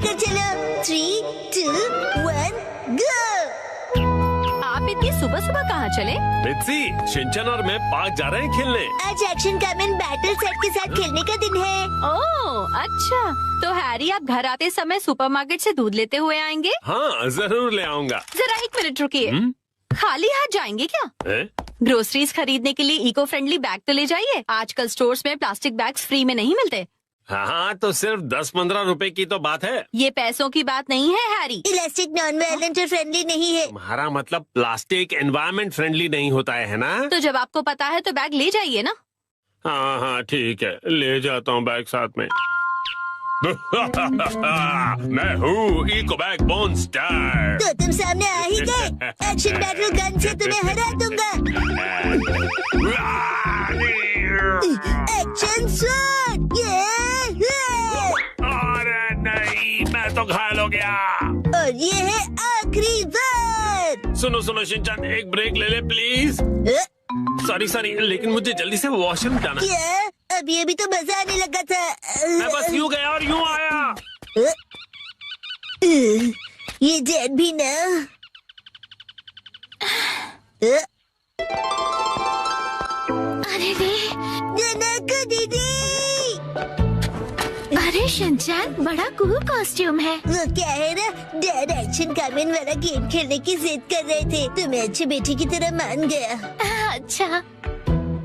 लेकर चलो। 3, 2, 1, गो। आप इतनी सुबह सुबह कहाँ चले? मित्सी, शिनचैन और मैं पार्क जा रहे हैं खेलने। आज एक्शन कामन बैटल सेट के साथ खेलने का दिन है। ओह अच्छा, तो हैरी आप घर आते समय सुपरमार्केट से दूध लेते हुए आएंगे? हाँ जरूर ले आऊंगा। जरा 1 मिनट रुकिए। खाली हाथ जाएंगे क्या? ग्रोसरीज खरीदने के लिए इको फ्रेंडली बैग तो ले जाइए। आजकल स्टोर्स में प्लास्टिक बैग्स फ्री में नहीं मिलते। हाँ तो सिर्फ 10-15 रुपए की तो बात है। ये पैसों की बात नहीं है हैरी। इलास्टिक नॉन वायलेंट और फ्रेंडली नहीं है। तुम्हारा मतलब प्लास्टिक एनवायरमेंट फ्रेंडली नहीं होता है ना? तो जब आपको पता है तो बैग ले जाइए ना। हाँ हाँ ठीक है, ले जाता हूँ बैग साथ में। मैं हूँ इको बैग मॉन्स्टर। तो तुम सामने आ ही गए। एक्शन बैटल गन से तुम्हें हरा दूंगा। Action shot. अरे नहीं, मैं तो घायल हो गया। और ये है आखिरी बार। सुनो सुनो शिनचैन, एक ब्रेक ले ले प्लीज। सॉरी, लेकिन मुझे जल्दी से वॉशरूम जाना। क्या? अभी तो मजा आने लगा था। मैं बस यूँ गया और यूँ आया। ये डेड भी ना। अरे रे, ननको दीदी। अरे शिनचैन, बड़ा कूल कॉस्ट्यूम है। वो क्या है ना, डैड एक्शन कामन वाला गेम खेलने की जिद कर रहे थे तो मैं अच्छी बेटी की तरह मान गया। अच्छा,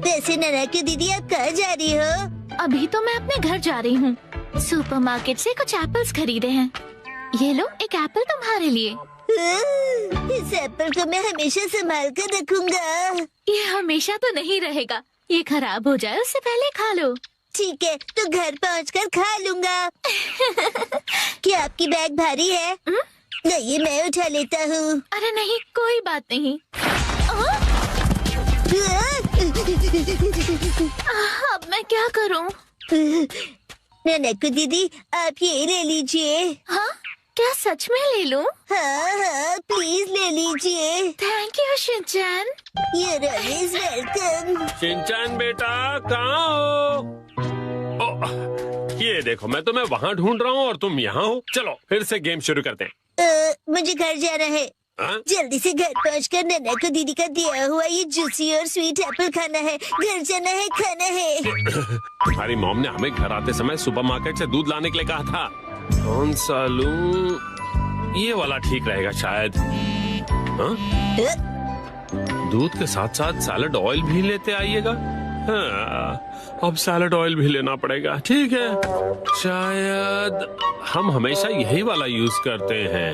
वैसे ननको दीदी आप कहाँ जा रही हो? अभी तो मैं अपने घर जा रही हूँ। सुपरमार्केट से कुछ एप्पल्स खरीदे हैं। ये लो, एक एप्पल तुम्हारे लिए। इस एप्पल को मैं हमेशा संभाल कर रखूंगा। ये हमेशा तो नहीं रहेगा, ये खराब हो जाए उससे पहले खा लो। ठीक है, तो घर पहुंचकर खा लूंगा। क्या आपकी बैग भारी है? नहीं, मैं उठा लेता हूँ। अरे नहीं, कोई बात नहीं। अब मैं क्या करूँ? ननको दीदी आप ये ले लीजिए। हाँ, क्या सच में ले लूं? हाँ, प्लीज ले लीजिए। Thank you Shinchan. You're always welcome। Shinchan बेटा कहाँ हो? ये देखो, मैं तुम्हें वहाँ ढूंढ रहा हूँ और तुम यहाँ हो। चलो फिर से गेम शुरू करते हैं। मुझे घर जाना है। जल्दी से घर पहुँचकर ननको दीदी का दिया हुआ ये जूसी और स्वीट एप्पल खाना है। घर जाना है, खाना है। तुम्हारी मॉम ने हमें घर आते समय सुपरमार्केट से दूध लाने के लिए कहा था। कौन सा लूं? ये वाला ठीक रहेगा शायद। दूध के साथ साथ सैलेड ऑयल भी लेते आइएगा। हाँ, अब सैलेड ऑयल भी लेना पड़ेगा। ठीक है, शायद हम हमेशा यही वाला यूज करते हैं।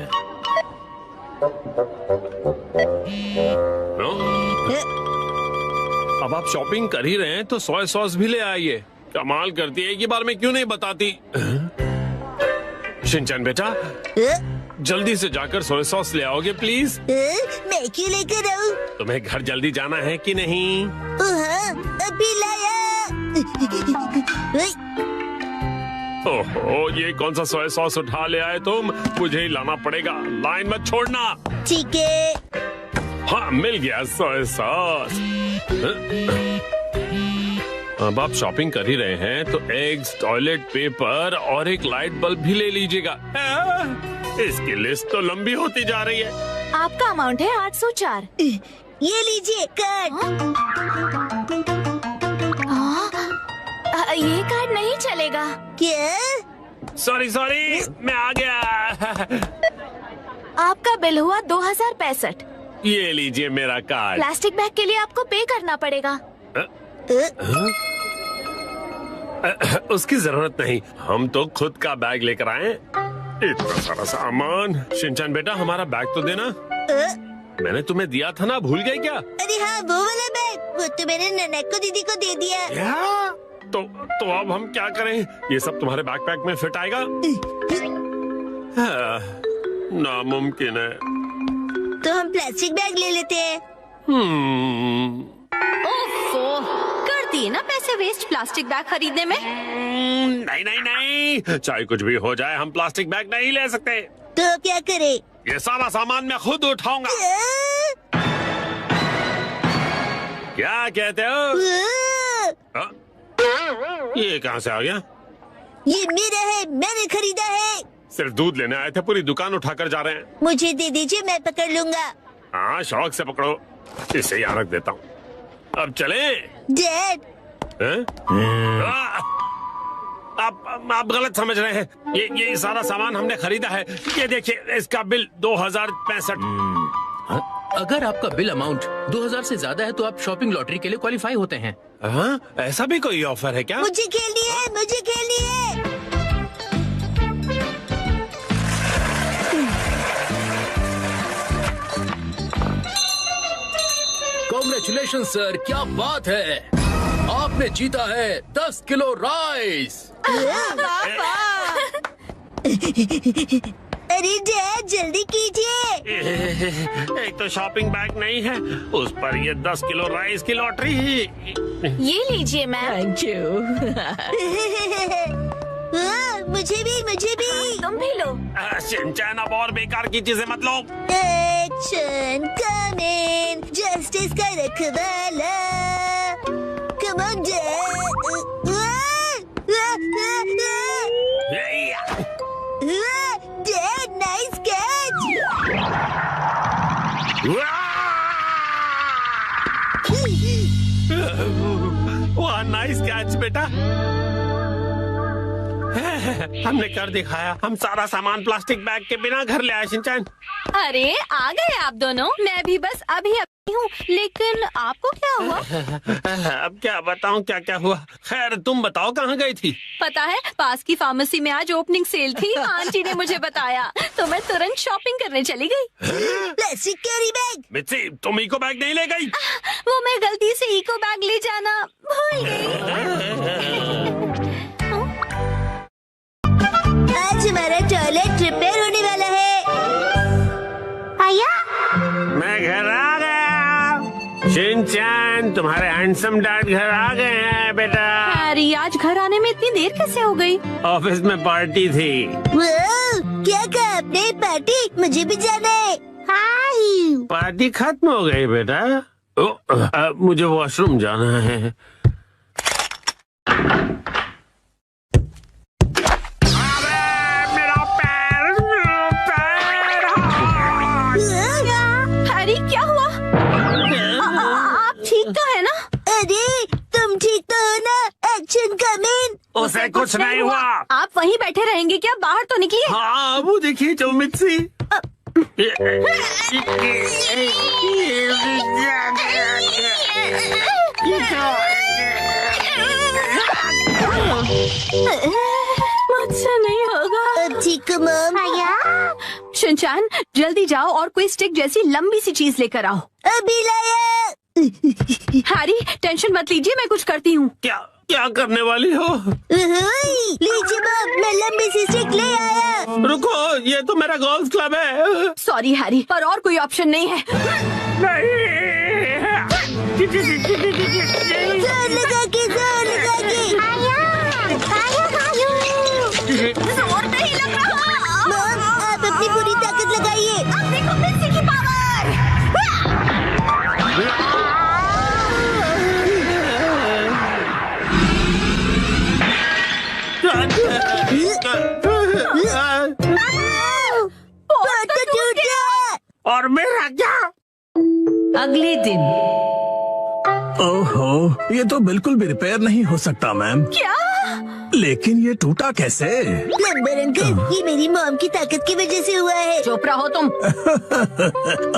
अब आप शॉपिंग कर ही रहे हैं तो सोया सॉस भी ले आइए। कमाल करती है, एक ही बार में क्यों नहीं बताती? शिनचैन बेटा, जल्दी से जाकर सोया सॉस ले आओगे प्लीज। मैं क्यों लेकर आऊं? तुम्हें घर जल्दी जाना है कि नहीं? अभी लाया। ओहो, ये कौन सा सोया सॉस उठा ले आए तुम? मुझे ही लाना पड़ेगा, लाइन मत छोड़ना। ठीक है। हाँ, मिल गया सोया सॉस। अब आप शॉपिंग कर ही रहे हैं तो एग्स, टॉयलेट पेपर और एक लाइट बल्ब भी ले लीजिएगा। इसकी लिस्ट तो लंबी होती जा रही है। आपका अमाउंट है 804। ये लीजिए कार्ड। ये कार्ड नहीं चलेगा। क्या? सॉरी, मैं आ गया। आपका बिल हुआ 2065। ये लीजिए मेरा कार्ड। प्लास्टिक बैग के लिए आपको पे करना पड़ेगा। उसकी जरूरत नहीं, हम तो खुद का बैग लेकर आए। इतना सारा सामान। शिनचैन बेटा, हमारा बैग तो देना। मैंने तुम्हें दिया था ना, भूल गए क्या? अरे हाँ, वो वाला बैग। वो तो मैंने ननको दीदी को दे दिया। क्या? तो अब हम क्या करें? ये सब तुम्हारे बैकपैक में फिट आएगा? नामुमकिन है। तो हम प्लास्टिक बैग ले लेते हैं। ओफो, कर दिए ना पैसे वेस्ट प्लास्टिक बैग खरीदने में। नहीं, चाहे कुछ भी हो जाए हम प्लास्टिक बैग नहीं ले सकते। तो क्या करें? ये सारा सामान मैं खुद उठाऊंगा। क्या कहते हो? ये कहाँ से आ गया? ये मेरा है, मैंने खरीदा है। सिर्फ दूध लेने आए थे, पूरी दुकान उठाकर जा रहे हैं। मुझे दे दीजिए, मैं पकड़ लूंगा। हाँ शौक से पकड़ो, इसे यहाँ रख देता हूँ। अब चले। डैड, आप गलत समझ रहे हैं। ये सारा सामान हमने खरीदा है। ये देखिए, इसका बिल 2065। अगर आपका बिल अमाउंट 2000 से ज्यादा है तो आप शॉपिंग लॉटरी के लिए क्वालिफाई होते हैं। हाँ, ऐसा भी कोई ऑफर है क्या? मुझे खेलनी है, मुझे खेलनी है। कांग्रेचुलेशन सर, क्या बात है, आपने जीता है 10 किलो राइस। अरे डैड, जल्दी कीजिए। एक तो शॉपिंग बैग नहीं है, उस पर ये 10 किलो राइस की लॉटरी। ये लीजिए मैम। Thank you. मुझे भी, मुझे भी। तुम भी लो। शिनचैन, अब और बेकार की चीजें मत लो। एक्शन कमिंग, जस्टिस का रखवाला। Come on dad, nice catch. वाह, नाइस कैच बेटा। हमने कर दिखाया। हम सारा सामान प्लास्टिक बैग के बिना घर ले आए शिनचैन। अरे आ गए आप दोनों। मैं भी बस अभी हूँ, लेकिन आपको क्या हुआ? अब क्या बताऊँ क्या क्या हुआ। खैर तुम बताओ, कहाँ गई थी? पता है, पास की फार्मेसी में आज ओपनिंग सेल थी। आंटी ने मुझे बताया तो मैं तुरंत शॉपिंग करने चली गई। Plastic carry bag. मित्सी, तुम इको बैग नहीं ले गई? वो मैं गलती से इको बैग ले जाना भूल गई। आज हमारा टॉयलेट रिपेयर होने वाला है। आया? मैं घर आ गया। शिनचैन, तुम्हारे हैंडसम डैड घर आ गए हैं बेटा। हैरी, आज घर आने में इतनी देर कैसे हो गई? ऑफिस में पार्टी थी। क्या कहा आपने? पार्टी? मुझे भी जाना है। हाय। पार्टी खत्म हो गई बेटा। मुझे वॉशरूम जाना है। हैरी, क्या हुआ? आप ठीक तो है ना? अरे तुम ठीक तो हो ना? Action coming. उसे कुछ नहीं हुआ। आप वहीं बैठे रहेंगे क्या? बाहर तो निकलिए। हाँ, वो देखिए जो मित्सी। मुझसे नहीं होगा। अब ठीक हो मॉम? शिनचैन, जल्दी जाओ और कोई स्टिक जैसी लंबी सी चीज लेकर आओ। अभी लाया। हैरी, टेंशन मत लीजिए, मैं कुछ करती हूँ। क्या क्या करने वाली हो? लीजिए मॉम, मैं लंबी सी स्टिक ले आया। रुको, ये तो मेरा गोल्फ क्लब है। सॉरी हैरी, पर और कोई ऑप्शन नहीं है। जोर लगा के, जोर लगा के। जोर नहीं लग रहा। मॉम, आप अपनी पूरी ताकत लगाइए। अब देखो मिस्सी की पावर। बहुत तो टूट गया। और मेरा क्या? अगले दिन। ओहो, ये तो बिल्कुल भी रिपेयर नहीं हो सकता मैम। क्या? लेकिन ये टूटा कैसे? प्लम्बर अंकल, ये मेरी मॉम की ताकत की वजह से हुआ है। चुप रहो तुम।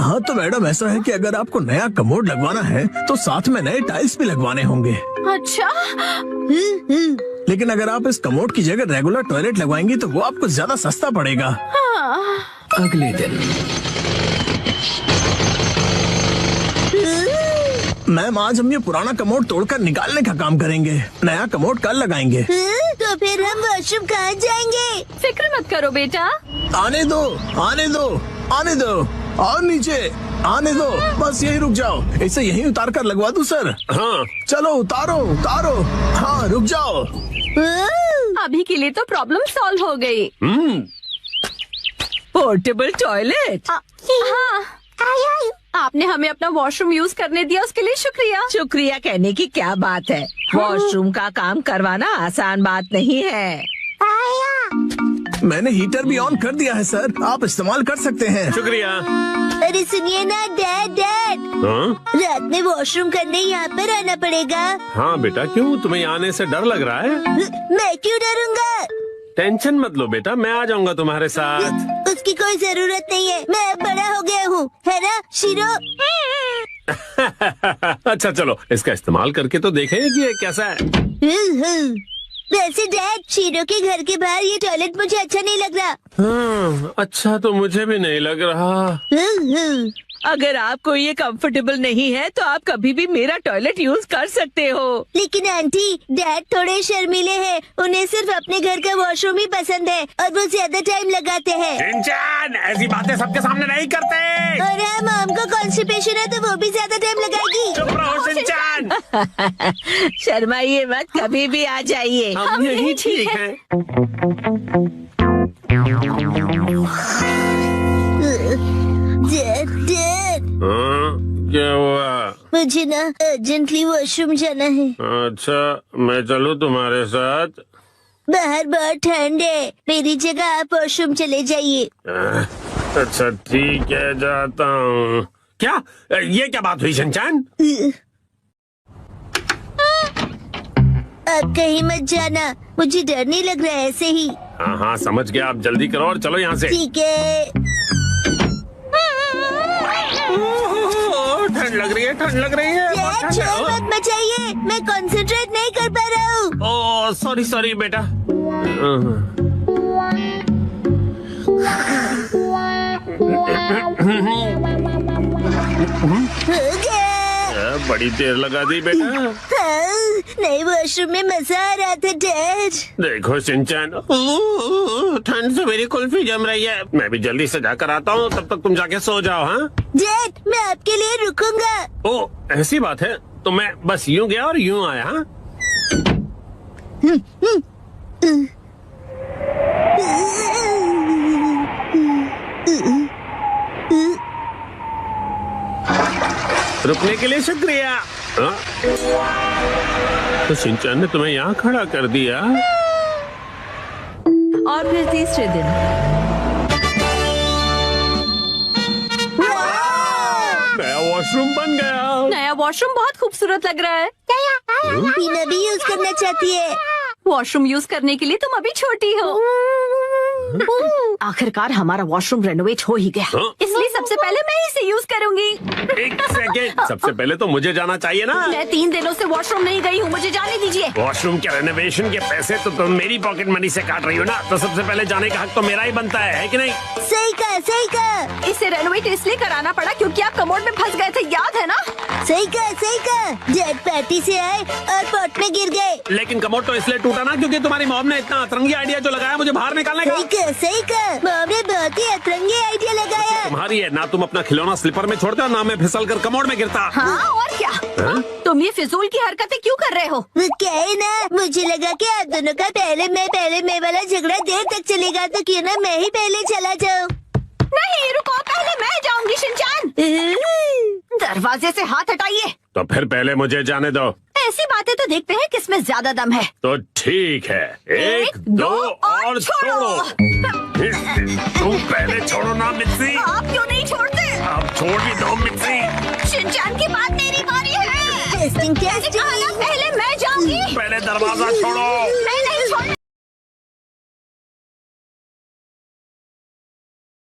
हाँ तो मैडम, ऐसा है कि अगर आपको नया कमोड लगवाना है तो साथ में नए टाइल्स भी लगवाने होंगे। अच्छा, लेकिन अगर आप इस कमोड की जगह रेगुलर टॉयलेट लगवाएंगी तो वो आपको ज्यादा सस्ता पड़ेगा। अगले दिन। मैम, आज हम ये पुराना कमोड तोड़कर निकालने का काम करेंगे। नया कमोड कल लगाएंगे। तो फिर हम वॉशरूम कहाँ जाएंगे? फिक्र मत करो बेटा। आने दो, आने दो, आने दो, और नीचे आने दो। बस यही रुक जाओ। इसे यहीं उतार कर लगवा दूं सर? हाँ, चलो उतारो उतारो। हाँ रुक जाओ। अभी के लिए तो प्रॉब्लम सॉल्व हो गई। Portable toilet. हाँ, आपने हमें अपना वॉशरूम यूज करने दिया, उसके लिए शुक्रिया। शुक्रिया कहने की क्या बात है। वॉशरूम का काम करवाना आसान बात नहीं है। मैंने हीटर भी ऑन कर दिया है सर, आप इस्तेमाल कर सकते हैं। शुक्रिया। अरे सुनिए ना डैड, हाँ रात में वॉशरूम करने यहाँ पर आना पड़ेगा। हाँ बेटा, क्यों तुम्हें यहाँ आने से डर लग रहा है? मैं क्यों डरूंगा? टेंशन मत लो बेटा, मैं आ जाऊंगा तुम्हारे साथ। उसकी कोई जरूरत नहीं है, मैं अब बड़ा हो गया हूँ, है ना शिरो? अच्छा चलो, इसका इस्तेमाल करके तो देखें कि ये कैसा है। वैसे डैड, शीरो के घर के बाहर ये टॉयलेट मुझे अच्छा नहीं लग रहा। हाँ, अच्छा तो मुझे भी नहीं लग रहा। अगर आपको ये कंफर्टेबल नहीं है तो आप कभी भी मेरा टॉयलेट यूज कर सकते हो। लेकिन आंटी, डैड थोड़े शर्मीले हैं, उन्हें सिर्फ अपने घर का वॉशरूम ही पसंद है और वो ज्यादा टाइम लगाते हैं। शिनचैन, ऐसी बातें सबके सामने नहीं करते। और हाँ, मॉम को कॉन्स्टिपेशन है तो वो भी ज्यादा टाइम लगाएगी। चुप रहो शिनचैन। शर्माइए मत, कभी भी आ जाइए। हम यही ठीक है। डैड, क्या हुआ? मुझे ना अर्जेंटली वॉशरूम जाना है। अच्छा, मैं चलूँ तुम्हारे साथ? बाहर बहुत ठंड है, मेरी जगह आप वॉशरूम चले जाइए। अच्छा ठीक है, जाता हूँ। क्या ये क्या बात हुई शिनचैन? आप कहीं मत जाना, मुझे डर नहीं लग रहा है, ऐसे ही। हाँ हाँ समझ गया, आप जल्दी करो और चलो यहाँ से। ठीक है। ठंड लग रही है, ठंड लग रही है। बहुत ठंड है। शोर मत मचाइए, मैं कंसंट्रेट नहीं कर पा रहा हूँ। ओह सॉरी सॉरी बेटा। हो गया। बड़ी देर लगा दी बेटा। हाँ, नए वॉशरूम में मजा आ रहा था डैड। देखो शिनचैन, ठंड से मेरी कुल्फी जम रही है। मैं भी जल्दी से जाकर आता हूँ, तब तक तुम जाके सो जाओ। हाँ डैड, मैं आपके लिए रुकूंगा। ओह ऐसी बात है, तो मैं बस यूं गया और यूं आया। हाँ रुकने के लिए शुक्रिया। हाँ? तो शिनचैन ने तुम्हें यहाँ खड़ा कर दिया। और फिर तीसरे दिन नया वॉशरूम बन गया। नया वॉशरूम बहुत खूबसूरत लग रहा है। टीना भी यूज करना चाहती है। वॉशरूम यूज करने के लिए तुम अभी छोटी हो। आखिरकार हमारा वॉशरूम रेनोवेट हो ही गया, हाँ? इसलिए सबसे पहले मैं इसे यूज करूंगी। एक सेकेंड, सबसे पहले तो मुझे जाना चाहिए ना। मैं 3 दिनों से वॉशरूम नहीं गई हूँ, मुझे जाने दीजिए। वॉशरूम के रेनोवेशन के पैसे तो तुम मेरी पॉकेट मनी से काट रही हो ना, तो सबसे पहले जाने का हक तो मेरा ही बनता है कि नहीं? सही कहा, सही कहा। इसे रेनोवेट इसलिए कराना पड़ा क्योंकि आप कमोड में फंस गए थे, याद है ना? सही कहा, सही कहा। डैड पार्टी से आए और पॉट में गिर गए। लेकिन कमोड तो इसलिए टूटा ना क्योंकि तुम्हारी मॉम ने इतना अतरंगी आइडिया जो लगाया मुझे बाहर निकालने का। सही कहा, सही कहा। मॉम ने बहुत ही अतरंगी आइडिया लगाया। तुम्हारी है ना, तुम अपना खिलौना स्लीपर में छोड़ते हो ना मैं फिसल कर कमोड में गिरता। हाँ और क्या? हाँ? तुम ये फिजूल की हरकतें क्यों कर रहे हो? वो क्या है ना, मुझे लगा कि आप दोनों का पहले मैं वाला झगड़ा देर तक चलेगा, तो क्यों ना मैं ही पहले चला जाऊँ। नहीं रुको, पहले मैं जाऊंगी शिनचैन। दरवाजे से हाथ हटाइए। तो फिर पहले मुझे जाने दो। ऐसी बातें तो देखते हैं किसमें ज्यादा दम है। तो ठीक है, 1 2 और छोड़ो। तुम पहले छोड़ो ना मित्सी। आप क्यों नहीं छोड़ते? अब छोड़ भी दो मित्सी। शिनचैन की बात मेरी बारी है। टेस्टिंग मैंने कहा ना, पहले मैं जाऊंगी। पहले दरवाजा छोड़ो। मैं नहीं छोड़।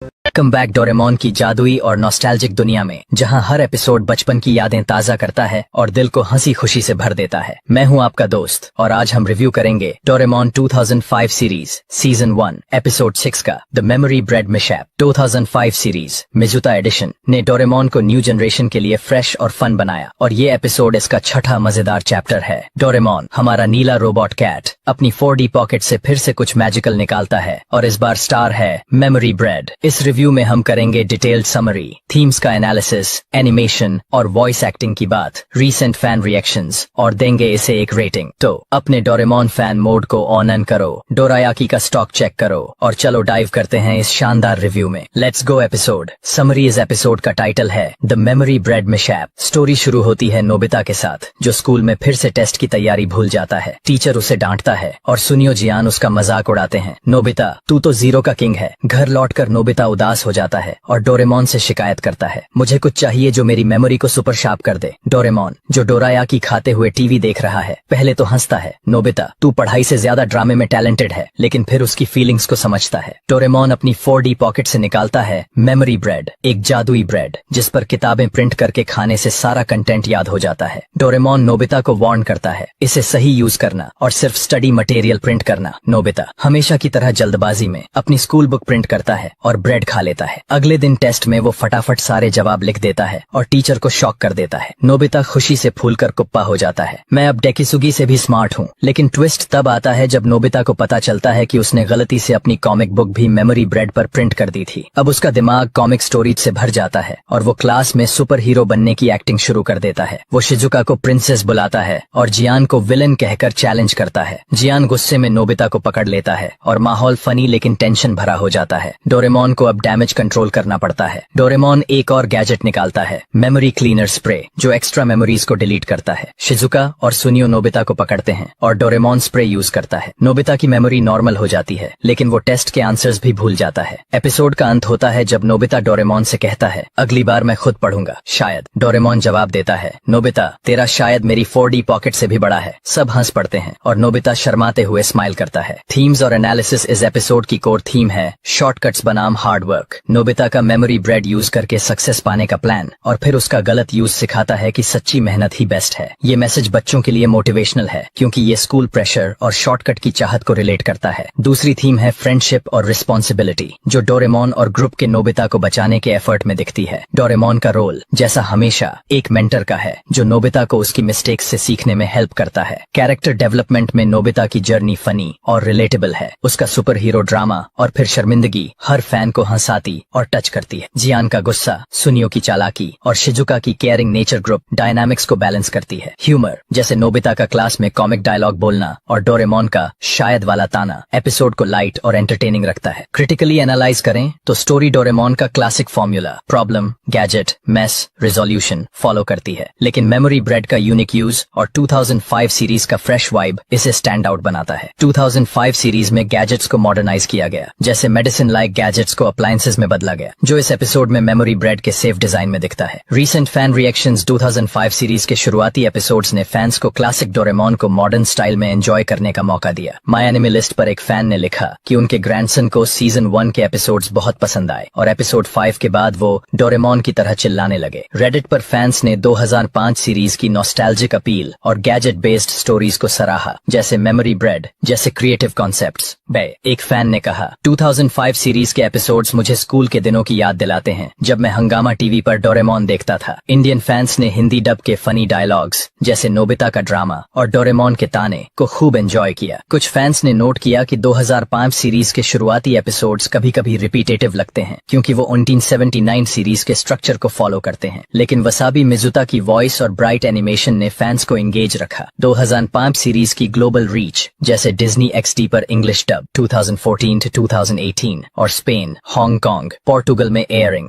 वेलकम बैक डोरेमोन की जादुई और नॉस्टैल्जिक दुनिया में, जहां हर एपिसोड बचपन की यादें ताजा करता है और दिल को हंसी खुशी से भर देता है। मैं हूं आपका दोस्त और आज हम रिव्यू करेंगे डोरेमोन 2005 सीरीज सीजन 1 एपिसोड 6 का the memory bread mishap. 2005 series Mizuta edition ने डोरेमोन को न्यू जनरेशन के लिए फ्रेश और फन बनाया और ये एपिसोड इसका छठा मजेदार चैप्टर है। डोरेमोन, हमारा नीला रोबोट कैट, अपनी 4D पॉकेट से फिर से कुछ मैजिकल निकालता है और इस बार स्टार है मेमोरी ब्रेड। इस रिव्यू रिव्यू में हम करेंगे डिटेल्ड समरी, थीम्स का एनालिसिस, एनिमेशन और वॉइस एक्टिंग की बात, रीसेंट फैन रिएक्शंस और देंगे इसे एक रेटिंग। तो अपने डोरेमोन फैन मोड को ऑन करो, डोरायाकी का स्टॉक चेक करो और चलो डाइव करते हैं इस शानदार रिव्यू में। Let's go. Episode summary. इस एपिसोड का टाइटल है the memory bread mishap. Story शुरू होती है नोबिता के साथ, जो स्कूल में फिर से टेस्ट की तैयारी भूल जाता है। टीचर उसे डांटता है और सुनियो जियान उसका मजाक उड़ाते हैं। नोबिता, तू तो जीरो का किंग है। घर लौटकर नोबिता उदास हो जाता है और डोरेमोन से शिकायत करता है, मुझे कुछ चाहिए जो मेरी मेमोरी को सुपर शार्प कर दे। डोरेमोन, जो डोरायाकी खाते हुए टीवी देख रहा है, पहले तो हंसता है। नोबिता, तू पढ़ाई से ज्यादा ड्रामे में टैलेंटेड है, लेकिन फिर उसकी फीलिंग्स को समझता है। डोरेमोन अपनी 4D पॉकेट से निकालता है मेमोरी ब्रेड, एक जादुई ब्रेड जिस पर किताबें प्रिंट करके खाने से सारा कंटेंट याद हो जाता है। डोरेमोन नोबिता को वार्न करता है, इसे सही यूज करना और सिर्फ स्टडी मटेरियल प्रिंट करना। नोबिता हमेशा की तरह जल्दबाजी में अपनी स्कूल बुक प्रिंट करता है और ब्रेड खा लेता है। अगले दिन टेस्ट में वो फटाफट सारे जवाब लिख देता है और टीचर को शॉक कर देता है। नोबिता खुशी से फूलकर कुप्पा हो जाता है, मैं अब डेकिसुगी से भी स्मार्ट हूँ। लेकिन ट्विस्ट तब आता है जब नोबिता को पता चलता है कि उसने गलती से अपनी कॉमिक बुक भी मेमोरी ब्रेड पर प्रिंट कर दी थी। अब उसका दिमाग कॉमिक स्टोरीज से भर जाता है और वो क्लास में सुपर हीरो बनने की एक्टिंग शुरू कर देता है। वो शिजुका को प्रिंसेस बुलाता है और जियान को विलन कहकर चैलेंज करता है। जियान गुस्से में नोबिता को पकड़ लेता है और माहौल फनी लेकिन टेंशन भरा हो जाता है। डोरेमोन को अब डैमेज कंट्रोल करना पड़ता है। डोरेमोन एक और गैजेट निकालता है, मेमोरी क्लीनर स्प्रे, जो एक्स्ट्रा मेमोरीज को डिलीट करता है। शिजुका और सुनियो नोबिता को पकड़ते हैं और डोरेमोन स्प्रे यूज करता है। नोबिता की मेमोरी नॉर्मल हो जाती है, लेकिन वो टेस्ट के आंसर्स भी भूल जाता है। एपिसोड का अंत होता है जब नोबिता डोरेमोन से कहता है, अगली बार मैं खुद पढ़ूंगा, शायद। डोरेमोन जवाब देता है, नोबिता, तेरा शायद मेरी 4D पॉकेट से भी बड़ा है। सब हंस पड़ते हैं और नोबिता शर्माते हुए स्माइल करता है। थीम्स और एनालिसिस। इस एपिसोड की कोर थीम है शॉर्टकट्स बनाम हार्ड वर्क। नोबिता का मेमोरी ब्रेड यूज करके सक्सेस पाने का प्लान और फिर उसका गलत यूज सिखाता है कि सच्ची मेहनत ही बेस्ट है। ये मैसेज बच्चों के लिए मोटिवेशनल है, क्योंकि ये स्कूल प्रेशर और शॉर्टकट की चाहत को रिलेट करता है। दूसरी थीम है फ्रेंडशिप और रिस्पॉन्सिबिलिटी, जो डोरेमोन और ग्रुप के नोबिता को बचाने के एफर्ट में दिखती है। डोरेमोन का रोल जैसा हमेशा एक मेंटर का है, जो नोबिता को उसकी मिस्टेक्स से सीखने में हेल्प करता है। कैरेक्टर डेवलपमेंट में नोबिता की जर्नी फनी और रिलेटेबल है। उसका सुपर हीरो ड्रामा और फिर शर्मिंदगी हर फैन को हंसाती और टच करती है। जियान का गुस्सा, सुनियो की चालाकी और शिजुका की केयरिंग नेचर ग्रुप डायनामिक्स को बैलेंस करती है। ह्यूमर, जैसे नोबिता का क्लास में कॉमिक डायलॉग बोलना और डोरेमोन का शायद वाला ताना, एपिसोड को लाइट और एंटरटेनिंग रखता है। क्रिटिकली एनालाइज करें तो स्टोरी डोरेमोन का classic formula problem, gadget, mess, resolution follow करती है, लेकिन मेमोरी ब्रेड का यूनिक यूज और 2005 सीरीज का फ्रेश वाइब इसे स्टैंड आउट बनाता है। 2005 सीरीज में गैजेट्स को मॉडर्नाइज किया गया, जैसे मेडिसिन लाइक गैजेट्स को अप्लायंसेस में बदला गया, जो इस एपिसोड में मेमोरी ब्रेड के सेफ डिजाइन में दिखता है। Recent fan reactions. 2005 सीरीज के शुरुआती एपिसोड्स ने फैंस को क्लासिक डोरेमोन को मॉडर्न स्टाइल में एंजॉय करने का मौका दिया। माय एनिमे लिस्ट पर एक फैन ने लिखा कि उनके ग्रैंडसन को सीजन 1 के एपिसोड्स बहुत पसंद आए और एपिसोड 5 के बाद वो डोरेमोन की तरह चिल्लाने लगे। रेडिट पर फैंस ने 2005 सीरीज की नॉस्टैल्जिक अपील और गैजेट बेस्ड स्टोरीज को सराहा, जैसे मेमोरी ब्रेड जैसे क्रिएटिव कॉन्सेप्ट्स। एक फैन ने कहा, 2005 सीरीज के एपिसोड्स मुझे स्कूल के दिनों की याद दिलाते हैं, जब मैं हंगामा टीवी पर डोरेमोन देखता था। इंडियन फैंस ने हिंदी डब के फनी डायलॉग्स जैसे नोबिता का ड्रामा और डोरेमोन के ताने को खूब एंजॉय किया। कुछ फैंस ने नोट किया कि 2005 सीरीज के शुरुआती एपिसोड्स कभी कभी रिपीटेटिव लगते हैं, क्योंकि वो 1979 सीरीज के स्ट्रक्चर को फॉलो करते हैं। लेकिन वसाबी मिजुता की वॉइस और ब्राइट एनिमेशन ने फैंस को एंगेज रखा। 2005 सीरीज की ग्लोबल रीच, जैसे डिज्नी XD पर इंग्लिश डब 2014 to 2018 और स्पेन, हांगकांग, पोर्टुगल में एयरिंग,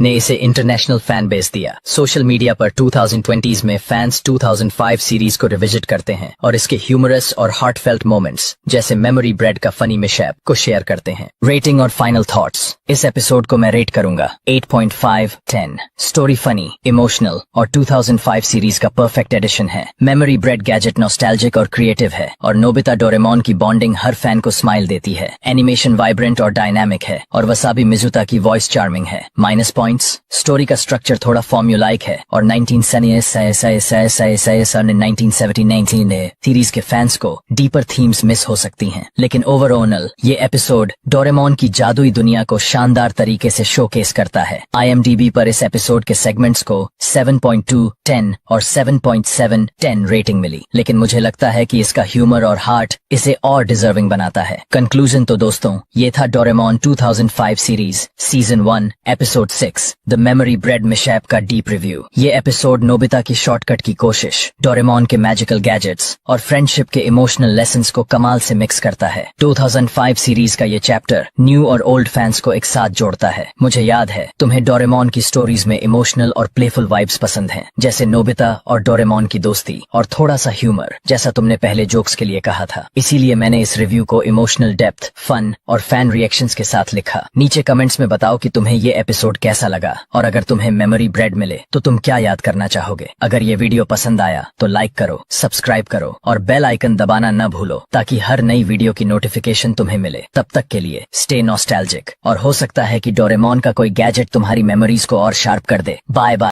ने इसे इंटरनेशनल फैन बेस दिया। सोशल मीडिया पर 2020s में फैंस 2005 सीरीज को रिविजिट करते हैं और इसके ह्यूमरस और हार्टफेल्ट मोमेंट्स जैसे मेमोरी ब्रेड का फनी मिशैप को शेयर करते हैं। रेटिंग और फाइनल थॉट्स। इस एपिसोड को मैं रेट करूंगा 8.5/10। स्टोरी फनी, इमोशनल और 2005 सीरीज का परफेक्ट एडिशन है। मेमोरी ब्रेड गैजेट नॉस्टैल्जिक और क्रिएटिव है और नोबिता डोरेमोन की बॉन्डिंग हर फैन को स्माइल देती है। एनिमेशन वाइब्रेंट और डायनामिक है और वसाबी मिजुता की वॉइस चार्मिंग है। माइनस पॉइंट्स, स्टोरी का स्ट्रक्चर थोड़ा फॉर्म्यूलाइक है और 1979 सीरीज के फैंस को डीपर थीम्स मिस हो सकती हैं। लेकिन ओवरऑल ये एपिसोड डोरेमोन की जादुई दुनिया को शानदार तरीके से शोकेस करता है। IMDb पर इस एपिसोड के सेगमेंट्स को 7.2/10 और 7.7/10 रेटिंग मिली, लेकिन मुझे लगता है कि इसका ह्यूमर और हार्ट इसे और डिजर्विंग बनाता है। कंक्लूजन तो दोस्तों ये था Doraemon 2005 2005 series season 1 episode 6 the memory bread mishap का डीप रिव्यू। ये एपिसोड नोबिता की शॉर्टकट की कोशिश, डोरेमोन के मैजिकल गैजेट्स और फ्रेंडशिप के इमोशनल लेसन्स को कमाल से मिक्स करता है। 2005 सीरीज का ये चैप्टर न्यू और ओल्ड फैंस को एक साथ जोड़ता है। मुझे याद है तुम्हें डोरेमोन की स्टोरीज में इमोशनल और प्लेफुल वाइब्स पसंद हैं, जैसे नोबिता और डोरेमोन की दोस्ती और थोड़ा सा ह्यूमर, जैसा तुमने पहले जोक्स के लिए कहा था। इसीलिए मैंने इस रिव्यू को इमोशनल डेप्थ, फन और फैन रिएक्शंस के साथ लिखा। नीचे कमेंट्स में बताओ कि तुम्हें ये एपिसोड कैसा लगा और अगर तुम्हें मेमोरी ब्रेड मिले तो तुम क्या याद करना चाहोगे। अगर ये वीडियो पसंद आया तो लाइक करो, सब्सक्राइब करो और बेल आइकन दबाना न भूलो ताकि हर नई वीडियो की नोटिफिकेशन तुम्हें मिले। तब तक के लिए स्टे नॉस्टैल्जिक और हो सकता है कि डोरेमोन का कोई गैजेट तुम्हारी मेमोरीज को और शार्प कर दे। Bye bye.